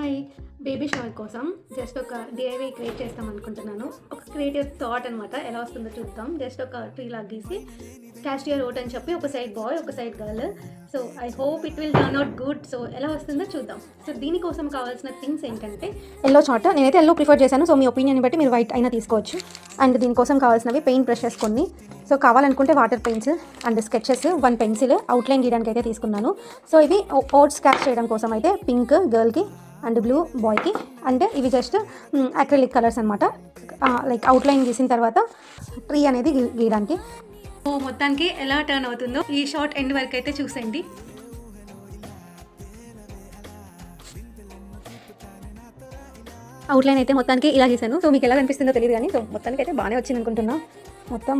Hi baby shower కోసం just ఒక DIY create చేస్తాం అనుకుంటున్నాను. ఒక క్రియేటివ్ థాట్ అనమాట. ఎలా వస్తుందో చూద్దాం. జస్ట్ ఒక ట్రీ లాగా గీసి క్యాస్టియర్ ఓట్ అని చెప్పి ఒక సైడ్ బాయ్ ఒక side girl. So I hope it will turn out good. So ఎలా వస్తుందో చూద్దాం. సో దీనికోసం కావాల్సిన థింగ్స్ ఏంటంటే ఎల్లో చార్ట్. నేనైతే ఎల్లో ప్రిఫర్ చేశాను. సో మీ ఒపీనియన్ బట్టి మీరు వైట్ అయినా తీసుకోవచ్చు. అండ్ దీనికోసం కావాల్సినవి పెయింట్ బ్రషెస్ కొన్ని. సో కావాలనుకుంటే water paints and sketches, 1 pencil outline గీయడానికి అయితే తీసుకున్నాను. సో ఇవి ఓట్స్ స్కాచ్ చేయడం కోసం అయితే పింక్ గర్ల్కి అండ్ బ్లూ బాయ్కి. అండ్ ఇవి జస్ట్ అక్రిలిక్ కలర్స్ అనమాట. లైక్ అవుట్లైన్ గీసిన తర్వాత ట్రీ అనేది గీయడానికి. సో మొత్తానికి ఎలా టర్న్ అవుతుందో ఈ షార్ట్ ఎండ్ వరకు అయితే చూసేయండి. అవుట్లైన్ అయితే మొత్తానికి ఇలా చేశాను. సో మీకు ఎలా కనిపిస్తుందో తెలియదు కానీ సో మొత్తానికి అయితే బాగానే వచ్చింది అనుకుంటున్నా. మొత్తం